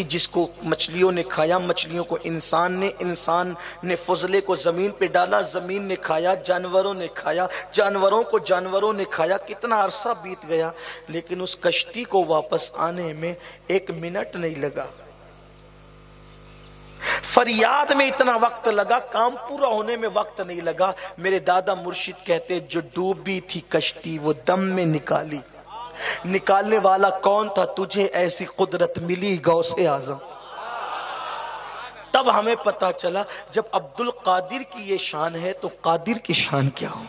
جس کو مچھلیوں نے کھایا، مچھلیوں کو انسان نے فضلے کو زمین پہ ڈالا، زمین نے کھایا، جانوروں نے کھایا، جانوروں کو جانوروں نے کھایا، کتنا عرصہ بیت گیا لیکن اس کشتی کو واپس آنے میں 1 منٹ نہیں لگا، فریاد میں اتنا وقت لگا، کام پورا ہونے میں وقت نہیں لگا۔ میرے دادا مرشد کہتے جو ڈوبی تھی کشتی وہ دم میں نکالی، نکالنے والا کون تھا؟ تجھے ایسی قدرت ملی غوث اعظم۔ تب ہمیں پتا چلا جب عبد القادر کی یہ شان ہے تو قادر کی شان کیا ہو،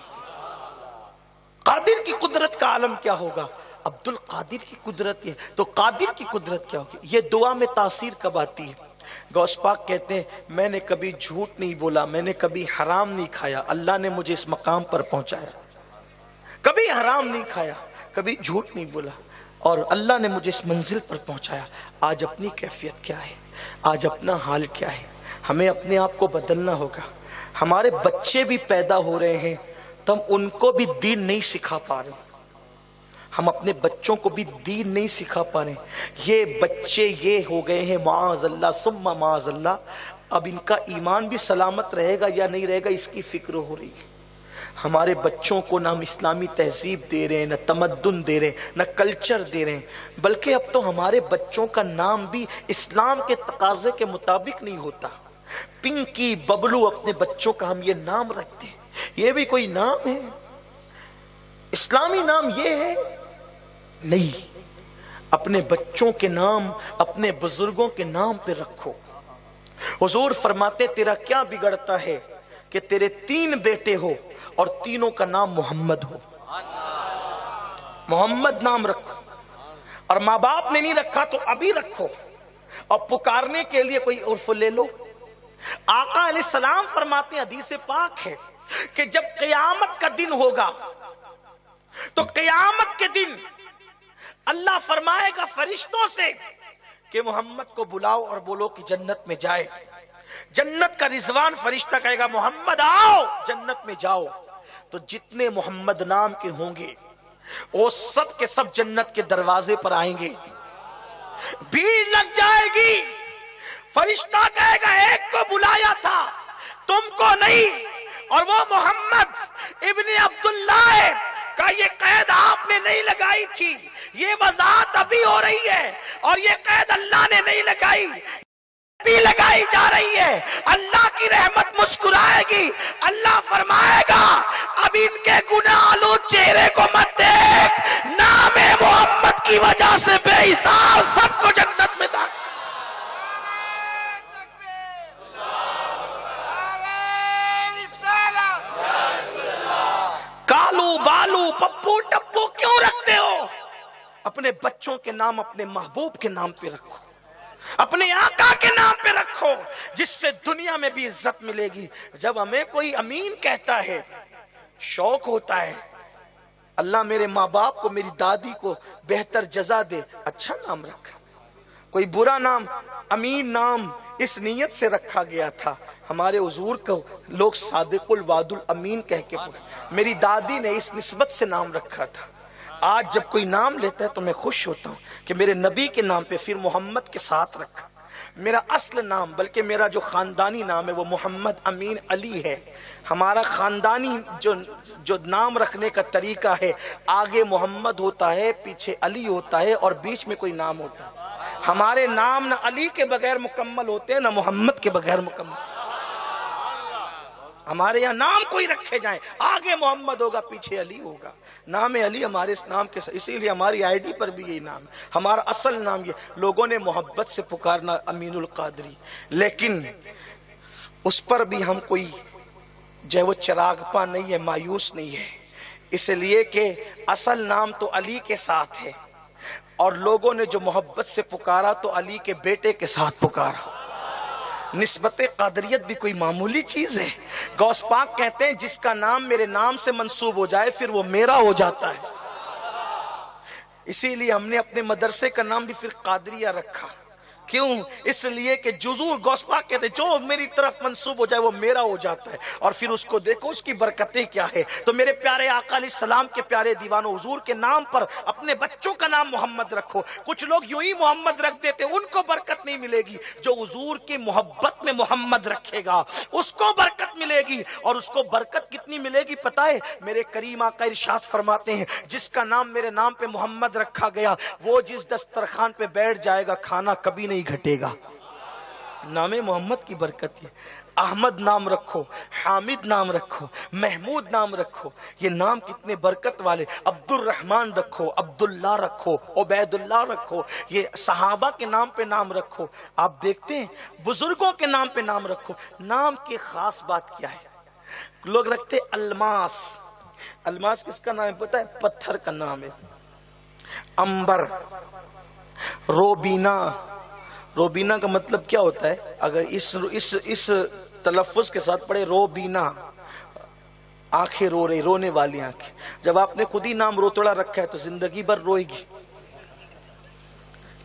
قادر کی قدرت کا عالم کیا ہوگا، عبد القادر کی قدرت یہ تو قادر کی قدرت کیا ہوگی۔ یہ دعا میں تاثیر کب آتی ہے؟ غوث پاک کہتے ہیں میں نے کبھی جھوٹ نہیں بولا، میں نے کبھی حرام نہیں کھایا، اللہ نے مجھے اس مقام پر پہنچایا، کبھی حرام نہیں کھایا، کبھی جھوٹ نہیں بولا، اور اللہ نے مجھے اس منزل پر پہنچایا۔ آج اپنی کیفیت کیا ہے، آج اپنا حال کیا ہے، ہمیں اپنے آپ کو بدلنا ہوگا۔ ہمارے بچے بھی پیدا ہو رہے ہیں تو ہم ان کو بھی دین نہیں سکھا پا رہے، ہم اپنے بچوں کو بھی دین نہیں سکھا پا رہے۔ یہ بچے یہ ہو گئے ہیں معاذ اللہ ثم معاذ اللہ، اب ان کا ایمان بھی سلامت رہے گا یا نہیں رہے گا اس کی فکر ہو رہی ہے۔ ہمارے بچوں کو نہ ہم اسلامی تہذیب دے رہے ہیں، نہ تمدن دے رہے ہیں، نہ کلچر دے رہے ہیں، بلکہ اب تو ہمارے بچوں کا نام بھی اسلام کے تقاضے کے مطابق نہیں ہوتا۔ پنکی ببلو اپنے بچوں کا ہم یہ نام رکھتے ہیں، یہ بھی کوئی نام ہے؟ اسلامی نام یہ ہے؟ نہیں، اپنے بچوں کے نام اپنے بزرگوں کے نام پہ رکھو۔ حضور فرماتے تیرا کیا بگڑتا ہے کہ تیرے 3 بیٹے ہو اور تینوں کا نام محمد ہو، محمد نام رکھو، اور ماں باپ نے نہیں رکھا تو ابھی رکھو، اور پکارنے کے لیے کوئی عرف لے لو۔ آقا علیہ السلام فرماتے ہیں، حدیث پاک ہے کہ جب قیامت کا دن ہوگا تو قیامت کے دن اللہ فرمائے گا فرشتوں سے کہ محمد کو بلاؤ اور بولو کہ جنت میں جائے۔ جنت کا رضوان فرشتہ کہے گا محمد آؤ جنت میں جاؤ، تو جتنے محمد نام کے ہوں گے وہ سب کے سب جنت کے دروازے پر آئیں گے، بھیڑ لگ جائے گی، فرشتہ کہے گا ایک کو بلایا تھا تم کو نہیں، اور وہ محمد ابن عبداللہ ہے کہ یہ قید آپ نے نہیں لگائی تھی، یہ وضاحت ابھی ہو رہی ہے، اور یہ قید اللہ نے نہیں لگائی بھی لگائی جا رہی ہے۔ اللہ کی رحمت مسکرائے گی، اللہ فرمائے گا اب ان کے گناہ آلود چہرے کو مت دیکھ، نام محمد کی وجہ سے بے حساب سب کو جنت میں داخل۔ کالو بالو پپو ٹپو کیوں رکھتے ہو؟ اپنے بچوں کے نام اپنے محبوب کے نام پہ رکھو، اپنے آقا کے نام پہ رکھو، جس سے دنیا میں بھی عزت ملے گی۔ جب ہمیں کوئی امین کہتا ہے شوق ہوتا ہے، اللہ میرے ماں باپ کو، میری دادی کو بہتر جزا دے، اچھا نام رکھا۔ کوئی برا نام، امین نام اس نیت سے رکھا گیا تھا، ہمارے حضور کو لوگ صادق الوعد الامین کہہ کے پکارتے، میری دادی نے اس نسبت سے نام رکھا تھا۔ آج جب کوئی نام لیتا ہے تو میں خوش ہوتا ہوں کہ میرے نبی کے نام پہ پھر محمد کے ساتھ رکھا۔ میرا اصل نام بلکہ میرا جو خاندانی نام ہے وہ محمد امین علی ہے۔ ہمارا خاندانی جو نام رکھنے کا طریقہ ہے، آگے محمد ہوتا ہے، پیچھے علی ہوتا ہے، اور بیچ میں کوئی نام ہوتا ہے۔ ہمارے نام نہ علی کے بغیر مکمل ہوتے ہیں نہ محمد کے بغیر مکمل۔ ہمارے یہاں نام کوئی رکھے جائیں، آگے محمد ہوگا پیچھے علی ہوگا، نام علی ہمارے اس نام کے، اسی لیے ہماری آئی ڈی پر بھی یہی نام ہے، ہمارا اصل نام یہ، لوگوں نے محبت سے پکارنا امین القادری، لیکن اس پر بھی ہم کوئی جو ہے وہ چراغ پا نہیں ہے، مایوس نہیں ہے، اس لیے کہ اصل نام تو علی کے ساتھ ہے، اور لوگوں نے جو محبت سے پکارا تو علی کے بیٹے کے ساتھ پکارا۔ نسبت قادریت بھی کوئی معمولی چیز ہے؟ غوث پاک کہتے ہیں جس کا نام میرے نام سے منسوب ہو جائے پھر وہ میرا ہو جاتا ہے۔ اسی لیے ہم نے اپنے مدرسے کا نام بھی پھر قادریہ رکھا کیوں؟ اس لیے کہ حضور غوث پاک کہتے جو میری طرف منسوب ہو جائے وہ میرا ہو جاتا ہے. اور پھر اس کو دیکھو اس کی برکتیں کیا ہے. تو میرے پیارے آقا علیہ السلام کے پیارے دیوانوں، حضور کے نام پر اپنے بچوں کا نام محمد رکھو. کچھ لوگ یوں ہی محمد رکھ دیتے، ان کو برکت نہیں ملے گی. جو حضور کی محبت میں محمد رکھے گا اس کو برکت ملے گی. اور اس کو برکت کتنی ملے گی پتہ ہے؟ میرے کریم آقا ارشاد فرماتے ہیں جس کا نام میرے نام پہ محمد رکھا گیا وہ جس دسترخوان پہ بیٹھ جائے گا کھانا کبھی نہیں گھٹے گا. نام محمد کی برکت ہے. احمد نام رکھو، حامد نام رکھو، محمود نام رکھو، یہ نام کتنے برکت والے. عبد الرحمن رکھو، عبداللہ رکھو، عبید اللہ رکھو، یہ صحابہ کے نام پہ نام رکھو. آپ دیکھتے ہیں بزرگوں کے نام پہ نام رکھو. نام کی خاص بات کیا ہے؟ لوگ رکھتے الماس. الماس کس کا نام ہے پتہ ہے؟ پتھر کا نام ہے. امبر، روبینا. روبینا کا مطلب کیا ہوتا ہے؟ اگر اس تلفظ کے ساتھ پڑھے روبینا، آنکھیں رو رہی، رونے والی آنکھیں. جب آپ نے خود ہی نام روتڑا رکھا ہے تو زندگی بھر روئے گی.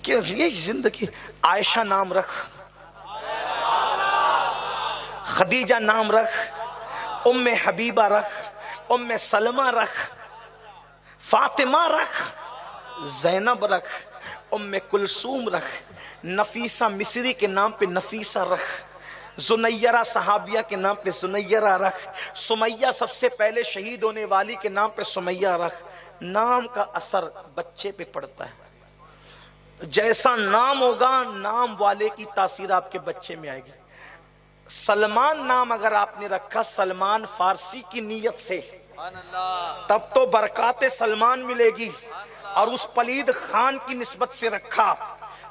کیا یہ زندگی؟ عائشہ نام رکھ، خدیجہ نام رکھ، ام حبیبہ رکھ، ام سلمہ رکھ، فاطمہ رکھ، زینب رکھ، ام کلثوم رکھ، نفیسہ مصری کے نام پہ نفیسہ رکھ، زنیرہ صحابیہ کے نام پہ زنیرہ رکھ، سمیہ سب سے پہلے شہید ہونے والی کے نام پہ سمیہ رکھ. نام کا اثر بچے پہ پڑتا ہے. جیسا نام ہوگا نام والے کی تاثیر آپ کے بچے میں آئے گی. سلمان نام اگر آپ نے رکھا سلمان فارسی کی نیت سے تب تو برکات سلمان ملے گی. اور اس پلید خان کی نسبت سے رکھا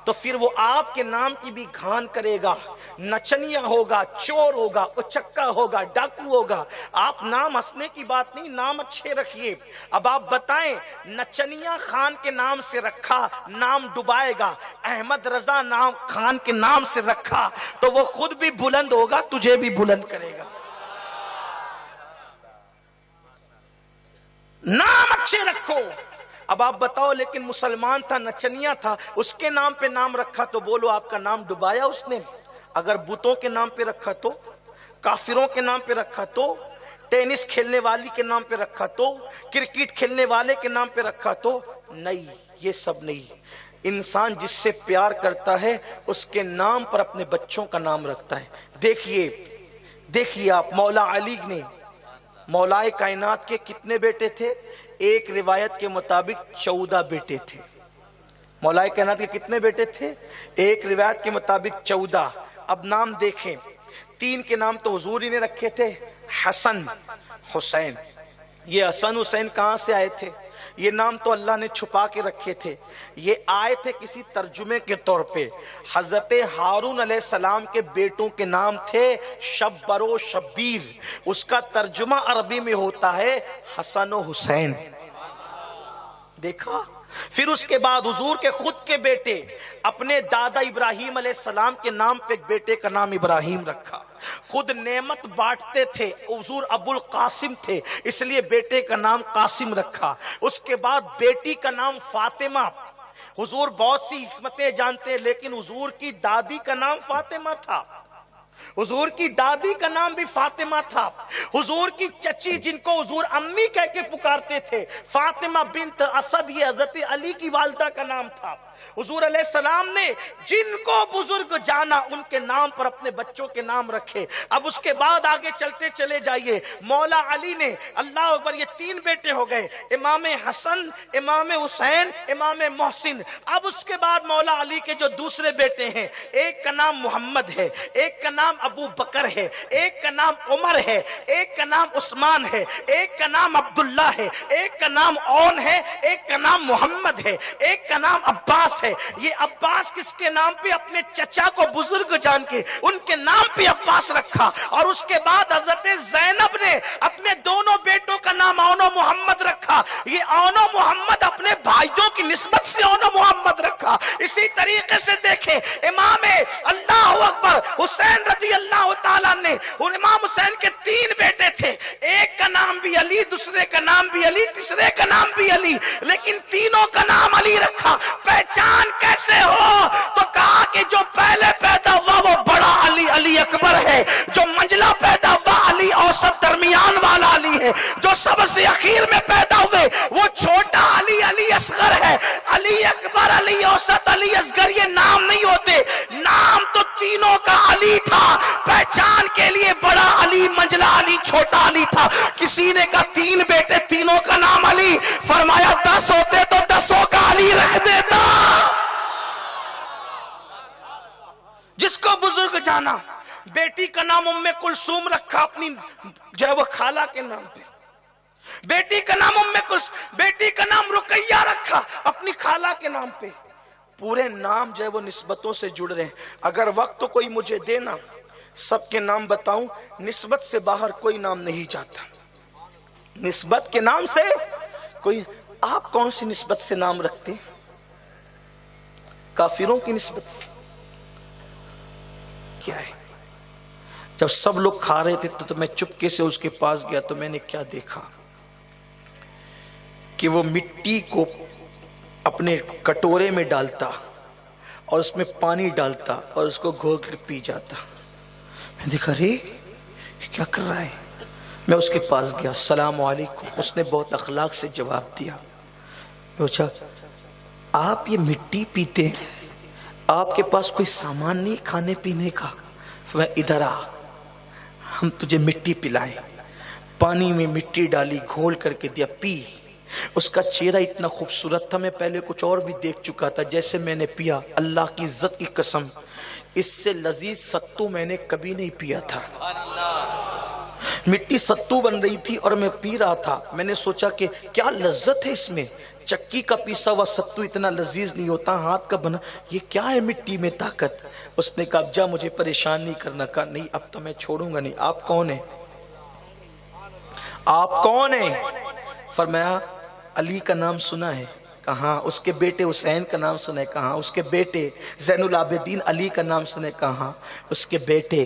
تو پھر وہ آپ کے نام کی بھی گھان کرے گا. نچنیا ہوگا، چور ہوگا، اچکا ہوگا، ڈاکو ہوگا. آپ نام ہنسنے کی بات نہیں، نام اچھے رکھیے. اب آپ بتائیں نچنیا خان کے نام سے رکھا نام ڈبائے گا، احمد رضا نام خان کے نام سے رکھا تو وہ خود بھی بلند ہوگا، تجھے بھی بلند کرے گا. نام اچھے رکھو. اب آپ بتاؤ لیکن مسلمان تھا، نچنیا تھا، اس کے نام پہ نام رکھا تو بولو آپ کا نام ڈبایا اس نے. اگر بتوں کے نام پہ رکھا تو، کافروں کے نام پہ رکھا تو، ٹینس کھیلنے والی کے نام پہ رکھا تو، کرکٹ کھیلنے والے کے نام پہ رکھا تو نہیں. یہ سب نہیں. انسان جس سے پیار کرتا ہے اس کے نام پر اپنے بچوں کا نام رکھتا ہے. دیکھیے آپ مولا علی نے، مولائے کائنات کے کتنے بیٹے تھے؟ ایک روایت کے مطابق 14 بیٹے تھے. مولائے کائنات کے کتنے بیٹے تھے؟ ایک روایت کے مطابق 14. اب نام دیکھیں، 3 کے نام تو حضور ہی نے رکھے تھے، حسن حسین. یہ حسن حسین کہاں سے آئے تھے؟ یہ نام تو اللہ نے چھپا کے رکھے تھے. یہ آئے تھے کسی ترجمے کے طور پہ. حضرت ہارون علیہ السلام کے بیٹوں کے نام تھے شبر و شبیر. اس کا ترجمہ عربی میں ہوتا ہے حسن و حسین. دیکھا؟ پھر اس کے بعد حضور کے خود کے بیٹے، اپنے دادا ابراہیم علیہ السلام کے نام پہ ایک بیٹے کا نام ابراہیم رکھا. خود نعمت بانٹتے تھے، حضور ابو القاسم تھے اس لیے بیٹے کا نام قاسم رکھا. اس کے بعد بیٹی کا نام فاطمہ. حضور بہت سی حکمتیں جانتے ہیں لیکن حضور کی دادی کا نام فاطمہ تھا. حضور کی دادی کا نام بھی فاطمہ تھا. حضور کی چچی جن کو حضور امی کہہ کے پکارتے تھے فاطمہ بنت اسد، یہ حضرت علی کی والدہ کا نام تھا. حضور علیہ السلام نے جن کو بزرگ جانا ان کے نام پر اپنے بچوں کے نام رکھے. اب اس کے بعد آگے چلتے چلے جائیے. مولا علی نے، اللہ اکبر، یہ 3 بیٹے ہو گئے، امام حسن، امام حسین، امام محسن. اب اس کے بعد مولا علی کے جو دوسرے بیٹے ہیں، ایک کا نام محمد ہے، ایک کا نام ابو بکر ہے، ایک کا نام عمر ہے، ایک کا نام عثمان ہے، ایک کا نام عبداللہ ہے، ایک کا نام اون ہے، ایک کا نام محمد ہے، ایک کا نام عباس ہے. یہ عباس کس کے نام پہ؟ اپنے چچا کو بزرگ جان کے ان کے نام پہ عباس رکھا. اور اس کے بعد حضرت زینب نے اپنے دونوں بیٹوں کا نام اون و محمد رکھا. یہ اون و محمد اپنے بھائیوں کی نسبت سے اون و محمد رکھا. اسی طریقے سے دیکھیں امام اللہ اکبر حسین رضی اللہ تعالیٰ نے، امام حسین کے 3 بیٹے تھے، ایک کا نام بھی علی، دوسرے کا نام بھی علی، تیسرے کا نام بھی علی، لیکن تینوں کا نام علی رکھا۔ پہچان کیسے ہو؟ تو کہا کہ جو پہلے پیدا ہوا وہ بڑا علی علی اکبر ہے، جو منجلا پیدا ہوا علی اوسط درمیان والا علی ہے، جو سب سے اخیر میں پیدا ہوئے وہ چھوٹا علی علی اصغر ہے۔ علی اکبر، علی اوسط، علی اصغر یہ نام نہیں ہوتے، نام تو تینوں کا علی تھا۔ پہچان کے لیے بڑا علی، منجلا علی، چھوٹا علی تھا۔ کسی نے کہا 3 بیٹے، تینوں کا نام علی، فرمایا 10 ہوتے تو 10 کا علی رکھ دیتا۔ جس کو بزرگ جانا، بیٹی کا نام ام کلثوم رکھا اپنی جو ہے وہ خالہ کے نام پہ، بیٹی کا نام ام کلثوم، بیٹی کا نام رقیہ رکھا اپنی خالہ کے نام پہ۔ پورے نام جو ہے وہ نسبتوں سے جڑ رہے ہیں۔ اگر وقت تو کوئی مجھے دینا سب کے نام بتاؤں، نسبت سے باہر کوئی نام نہیں جاتا، نسبت کے نام سے کوئی۔ آپ کون سی نسبت سے نام رکھتے ہیں؟ کافروں کی نسبت سے کیا ہے؟ جب سب لوگ کھا رہے تھے تو میں چپکے سے اس کے پاس گیا تو میں نے کیا دیکھا کہ وہ مٹی کو اپنے کٹورے میں ڈالتا اور اس میں پانی ڈالتا اور اس کو گھول کر پی جاتا۔ میں دیکھا رے کیا کر رہا ہے؟ میں اس کے پاس گیا، السلام علیکم۔ اس نے بہت اخلاق سے جواب دیا۔ پوچھا آپ یہ مٹی پیتے ہیں، آپ کے پاس کوئی سامان نہیں کھانے پینے کا؟ میں ادھر آ، ہم تجھے مٹی پلائیں۔ پانی میں مٹی ڈالی، گھول کر کے دیا، پی۔ اس کا چہرہ اتنا خوبصورت تھا، میں پہلے کچھ اور بھی دیکھ چکا تھا۔ جیسے میں نے پیا، اللہ کی عزت کی قسم اس سے لذیذ ستو میں نے کبھی نہیں پیا تھا۔ مٹی ستو بن رہی تھی اور میں پی رہا تھا۔ میں نے سوچا کہ کیا لذت ہے اس میں، چکی کا پیسا ہوا ستو اتنا لذیذ نہیں ہوتا، ہاتھ کا بنا، یہ کیا ہے مٹی میں طاقت؟ اس نے کہا اب جا، مجھے پریشان نہیں کرنا۔ کہا نہیں اب تو میں چھوڑوں گا نہیں۔ آپ کون ہیں؟ آپ کون ہیں؟ فرمایا علی کا نام سنا ہے؟ کہاں؟ اس کے بیٹے حسین کا نام سنا ہے؟ کہاں؟ اس کے بیٹے زین العابدین علی کا نام سنا ہے؟ کہاں؟ اس کے بیٹے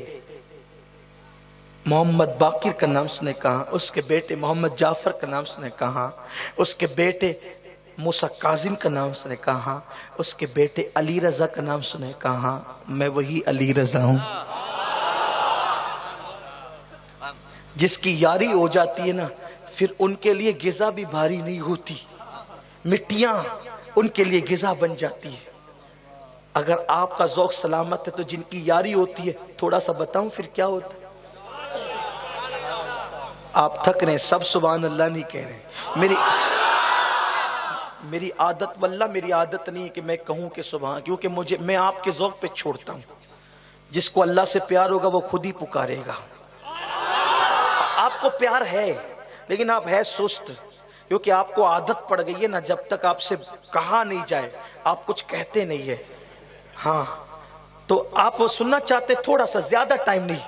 محمد باقر کا نام سنے؟ کہاں؟ اس کے بیٹے محمد جعفر کا نام سنے؟ کہاں؟ اس کے بیٹے موسیٰ کاظم کا نام سنے؟ کہاں؟ اس کے بیٹے علی رضا کا نام سنے؟ کہاں؟ میں وہی علی رضا ہوں جس کی یاری ہو جاتی ہے نا، پھر ان کے لیے غذا بھی بھاری نہیں ہوتی، مٹیاں ان کے لیے غذا بن جاتی ہے۔ اگر آپ کا ذوق سلامت ہے تو جن کی یاری ہوتی ہے، تھوڑا سا بتاؤں پھر کیا ہوتا ہے؟ آپ تھک رہے ہیں، سب سبحان اللہ نہیں کہہ رہے ہیں۔ میری عادت واللہ میری عادت نہیں ہے کہ میں کہوں کہ سبحان، کیونکہ میں آپ کے ذوق پہ چھوڑتا ہوں۔ جس کو اللہ سے پیار ہوگا وہ خود ہی پکارے گا۔ آپ کو پیار ہے لیکن آپ ہے سست، کیونکہ آپ کو عادت پڑ گئی ہے نا، جب تک آپ سے کہا نہیں جائے آپ کچھ کہتے نہیں ہے۔ ہاں تو آپ سننا چاہتے تھوڑا سا، زیادہ ٹائم نہیں،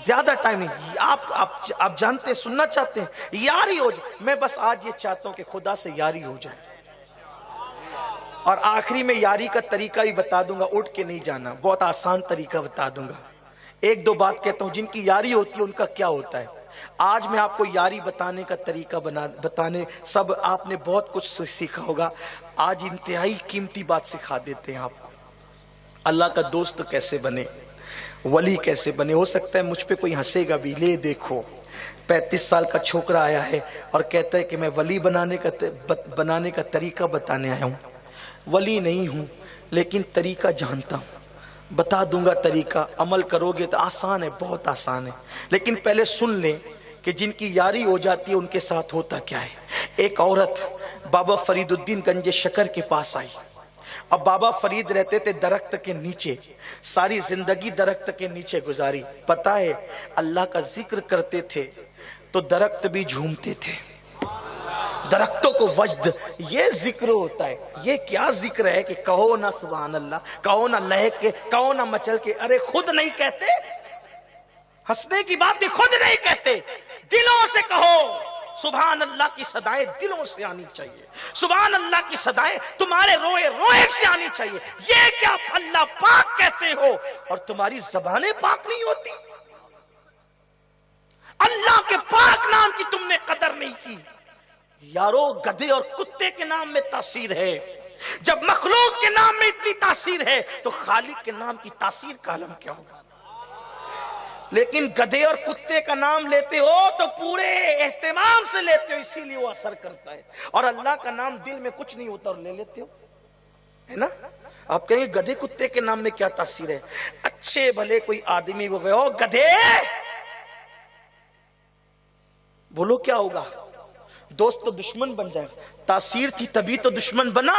زیادہ ٹائم نہیں، آپ جانتے سننا چاہتے ہیں، یاری ہو جائے۔ میں بس آج یہ چاہتا ہوں کہ خدا سے یاری ہو جائے، اور آخری میں یاری کا طریقہ بھی بتا دوں گا، اٹھ کے نہیں جانا، بہت آسان طریقہ بتا دوں گا۔ 1-2 بات کہتا ہوں، جن کی یاری ہوتی ہے ان کا کیا ہوتا ہے۔ آج میں آپ کو یاری بتانے کا طریقہ بتانے، سب آپ نے بہت کچھ سیکھا ہوگا، آج انتہائی قیمتی بات سکھا دیتے ہیں آپ کو۔ اللہ کا دوست کیسے بنے، ولی کیسے بنے۔ ہو سکتا ہے مجھ پہ کوئی ہنسے گا بھی، لے دیکھو 35 سال کا چھوکرا آیا ہے اور کہتا ہے کہ میں ولی بنانے کا طریقہ بتانے آیا ہوں۔ ولی نہیں ہوں لیکن طریقہ جانتا ہوں، بتا دوں گا طریقہ، عمل کرو گے تو آسان ہے، بہت آسان ہے۔ لیکن پہلے سن لیں کہ جن کی یاری ہو جاتی ہے ان کے ساتھ ہوتا کیا ہے۔ ایک عورت بابا فرید الدین گنج شکر کے پاس آئی۔ اب بابا فرید رہتے تھے درخت کے نیچے، ساری زندگی درخت کے نیچے گزاری۔ پتہ ہے اللہ کا ذکر کرتے تھے تو درخت بھی جھومتے تھے، درختوں کو وجد، یہ ذکر ہوتا ہے۔ یہ کیا ذکر ہے کہ کہو نہ سبحان اللہ، کہو نہ لہک کے، کہو نہ مچل کے، ارے خود نہیں کہتے، ہنسنے کی بات ہے، خود نہیں کہتے، دلوں سے کہو۔ سبحان اللہ کی صدائیں دلوں سے آنی چاہیے، سبحان اللہ کی صدائیں تمہارے روئے روئے سے آنی چاہیے۔ یہ کیا اللہ پاک کہتے ہو اور تمہاری زبانیں پاک نہیں ہوتی؟ اللہ اللہ کے پاک نام کی تم نے قدر نہیں کی۔ یارو گدھے اور کتے کے نام میں تاثیر ہے، جب مخلوق کے نام میں اتنی تاثیر ہے تو خالق کے نام کی تاثیر کا عالم کیا ہوگا؟ لیکن گدھے اور کتے کا نام لیتے ہو تو پورے اہتمام سے لیتے ہو، اسی لیے وہ اثر کرتا ہے، اور اللہ کا نام دل میں کچھ نہیں ہوتا اور لے لیتے ہو، ہے نا؟ آپ کہیں گے گدھے کتے کے نام میں کیا تاثیر ہے؟ اچھے بھلے کوئی آدمی کو کہو گدھے، بولو کیا ہوگا؟ دوست تو دشمن بن جائے، تاثیر تھی تبھی تو دشمن بنا،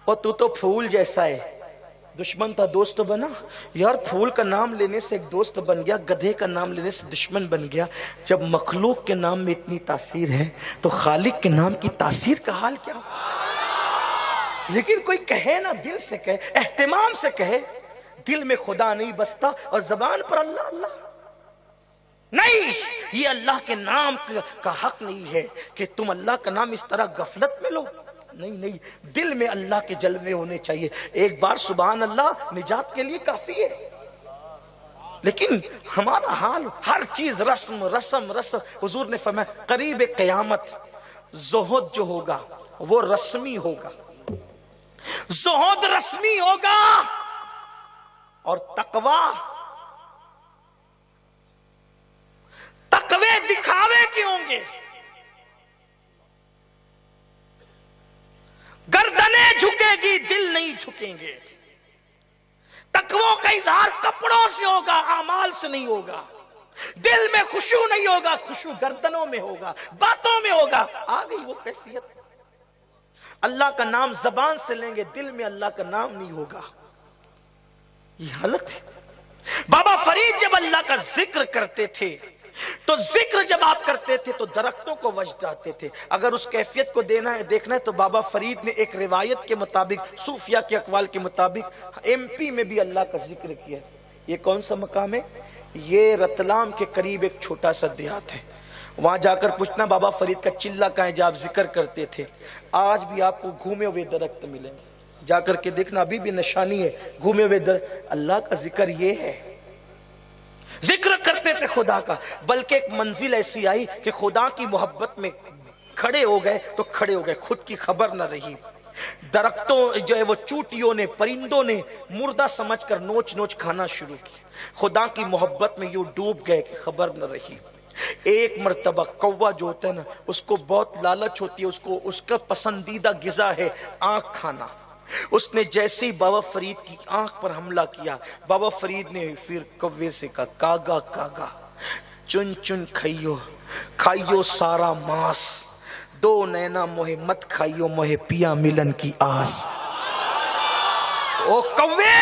اور تو پھول جیسا ہے، دشمن تھا دوست بنا۔ یار پھول کا نام لینے سے ایک دوست بن گیا، گدھے کا نام لینے سے دشمن بن گیا۔ جب مخلوق کے نام میں اتنی تاثیر ہے تو خالق کے نام کی تاثیر کا حال کیا ہو؟ لیکن کوئی کہے نا، دل سے کہے، اہتمام سے کہے، دل میں خدا نہیں بستا اور زبان پر اللہ اللہ نہیں، یہ اللہ کے نام کا حق نہیں ہے کہ تم اللہ کا نام اس طرح غفلت میں لو، نہیں، دل میں اللہ کے جلوے ہونے چاہیے۔ ایک بار سبحان اللہ نجات کے لیے کافی ہے، لیکن ہمارا حال ہر چیز رسم۔ حضور نے فرمایا قریب قیامت زہد جو ہوگا وہ رسمی ہوگا، زہد رسمی ہوگا، اور تقوی دکھاوے کے ہوں گے، گردنیں جھکے گی دل نہیں جھکیں گے، تقوی کا اظہار کپڑوں سے ہوگا، اعمال سے نہیں ہوگا، دل میں خشوع نہیں ہوگا، خشوع گردنوں میں ہوگا، باتوں میں ہوگا۔ آ گئی وہ کیفیت، اللہ کا نام زبان سے لیں گے، دل میں اللہ کا نام نہیں ہوگا، یہ حالت ہے۔ بابا فرید جب اللہ کا ذکر کرتے تھے تو ذکر جب آپ کرتے تھے تو درختوں کو وجد آتے تھے۔ اگر اس کیفیت کو دیکھنا ہے تو بابا فرید نے ایک روایت کے مطابق، صوفیہ کے اقوال کے مطابق، ایم پی میں بھی اللہ کا ذکر کیا۔ یہ کون سا مقام ہے؟ یہ رتلام کے قریب ایک چھوٹا سا دیہات ہے، وہاں جا کر پوچھنا بابا فرید کا چلہ کہاں ہے جب آپ ذکر کرتے تھے۔ آج بھی آپ کو گھومے ہوئے درخت ملیں گے، جا کر کے دیکھنا، ابھی بھی نشانی ہے گھومے ہوئے درخت۔ اللہ کا ذکر یہ ہے، ذکر کرتے تھے خدا کا، بلکہ ایک منزل ایسی آئی کہ خدا کی محبت میں کھڑے ہو گئے تو کھڑے ہو گئے، خود کی خبر نہ رہی۔ درختوں جو ہے وہ چوٹیوں نے، پرندوں نے مردہ سمجھ کر نوچ نوچ کھانا شروع کی، خدا کی محبت میں یوں ڈوب گئے کہ خبر نہ رہی۔ ایک مرتبہ کوا جو ہوتا ہے نا، اس کو بہت لالچ ہوتی ہے، اس کا پسندیدہ غذا ہے آنکھ کھانا۔ اس نے جیسے ہی بابا فرید کی آنکھ پر حملہ کیا، بابا فرید نے پھر کوے سے کہا کاگا کاگا چن چن کھائیو سارا ماس، دو نینا موہ مت کھائیو موہ پیا ملن کی آس۔ او کوے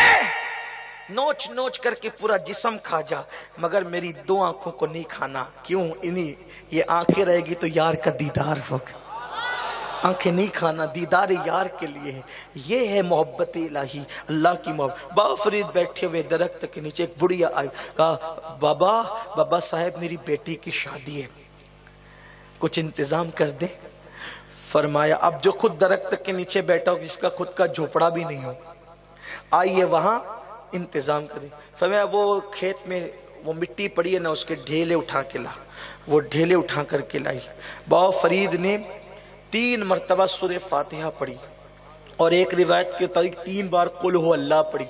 نوچ نوچ کر کے پورا جسم کھا جا، مگر میری دو آنکھوں کو نہیں کھانا۔ کیوں؟ یہ آنکھیں رہے گی تو یار کا دیدار ہوگا، آنکھیں نہیں کھانا، دیدار یار کے لیے ہے۔ یہ ہے محبت الہی، اللہ کی محبت۔ بابا فرید بیٹھے ہوئے درخت کے نیچے، ایک بڑھیا آئی، کہا بابا صاحب میری بیٹی کی شادی ہے، کچھ انتظام کر دے۔ فرمایا اب جو خود درخت کے نیچے بیٹھا ہو، جس کا خود کا جھوپڑا بھی نہیں ہو، آئیے وہاں انتظام کریں۔ فرمایا وہ کھیت میں وہ مٹی پڑی ہے نا، اس کے ڈھیلے اٹھا کے لا۔ وہ ڈھیلے اٹھا کر کے لائی۔ بابا فرید نے 3 مرتبہ سورہ فاتحہ پڑھی، اور ایک روایت کے مطابق 3 بار قل ہو اللہ پڑھی،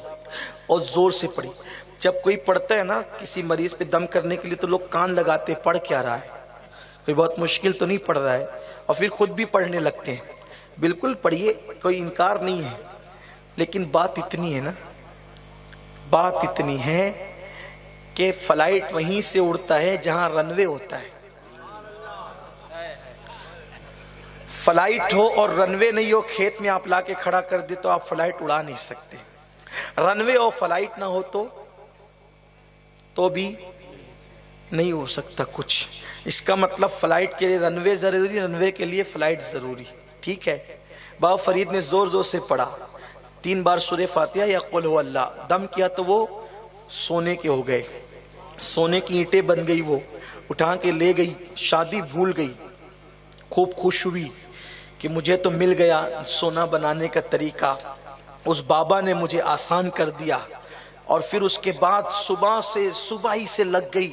اور زور سے پڑھی۔ جب کوئی پڑھتا ہے نا کسی مریض پہ دم کرنے کے لیے تو لوگ کان لگاتے، پڑھ کیا رہا ہے، کوئی بہت مشکل تو نہیں پڑھ رہا ہے، اور پھر خود بھی پڑھنے لگتے ہیں۔ بالکل پڑھیے، کوئی انکار نہیں ہے، لیکن بات اتنی ہے نا، بات اتنی ہے کہ فلائٹ وہیں سے اڑتا ہے جہاں رن وے ہوتا ہے۔ فلائٹ ہو اور رن وے نہیں ہو، کھیت میں آپ لا کے کھڑا کر دے تو آپ فلائٹ اڑا نہیں سکتے۔ رن وے اور فلائٹ نہ ہو تو بھی نہیں ہو سکتا کچھ۔ اس کا مطلب فلائٹ کے لیے رن وے ضروری، رن وے کے لیے فلائٹ ضروری، ٹھیک ہے۔ بابا فرید نے زور زور سے پڑھا، 3 بار سورہ فاتحہ یا قل ہو اللہ، دم کیا تو وہ سونے کے ہو گئے، سونے کی اینٹیں بن گئی، وہ اٹھا کے لے گئی، شادی بھول گئی، خوب خوش ہوئی کہ مجھے تو مل گیا سونا بنانے کا طریقہ، اس بابا نے مجھے آسان کر دیا۔ اور پھر اس کے بعد صبح ہی سے لگ گئی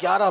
11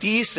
30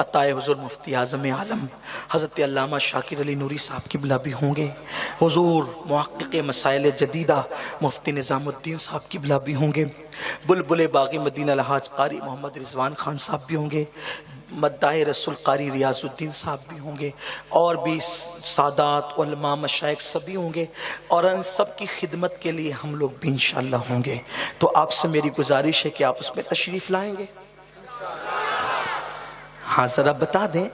عطائے حضور مفتی اعظم عالم حضرت علامہ شاکر علی نوری صاحب قبلہ بھی ہوں گے، حضور محقق مسائل جدیدہ مفتی نظام الدین صاحب قبلہ بھی ہوں گے، بلبل باغی مدینہ الحاج قاری محمد رضوان خان صاحب بھی ہوں گے، مداح رسول قاری ریاض الدین صاحب بھی ہوں گے، اور بھی سادات علماء مشائخ سبھی ہوں گے، اور ان سب کی خدمت کے لیے ہم لوگ بھی انشاءاللہ ہوں گے۔ تو آپ سے میری گزارش ہے کہ آپ اس میں تشریف لائیں گے؟ ہاں ذرا بتا دیں،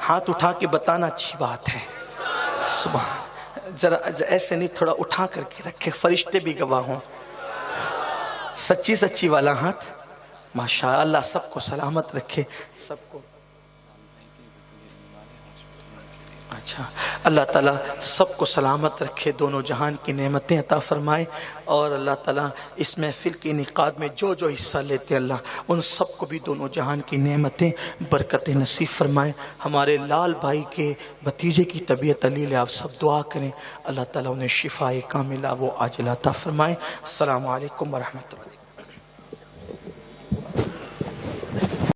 ہاتھ اٹھا کے بتانا اچھی بات ہے۔ سبحان، ذرا ایسے نہیں، تھوڑا اٹھا کر کے رکھے، فرشتے بھی گواہ ہوں۔ سچی سچی والا ہاتھ، ماشاءاللہ، اللہ سب کو سلامت رکھے، سب کو۔ اچھا، اللہ تعالیٰ سب کو سلامت رکھے، دونوں جہان کی نعمتیں عطا فرمائے، اور اللہ تعالیٰ اس محفل کے انعقاد میں جو جو حصہ لیتے ہیں اللہ ان سب کو بھی دونوں جہان کی نعمتیں برکتیں نصیب فرمائے۔ ہمارے لال بھائی کے بھتیجے کی طبیعت علیل ہے، آپ سب دعا کریں اللہ تعالیٰ انہیں شفائے کاملہ وہ عاجلہ عطا فرمائے۔ السلام علیکم ورحمۃ اللہ۔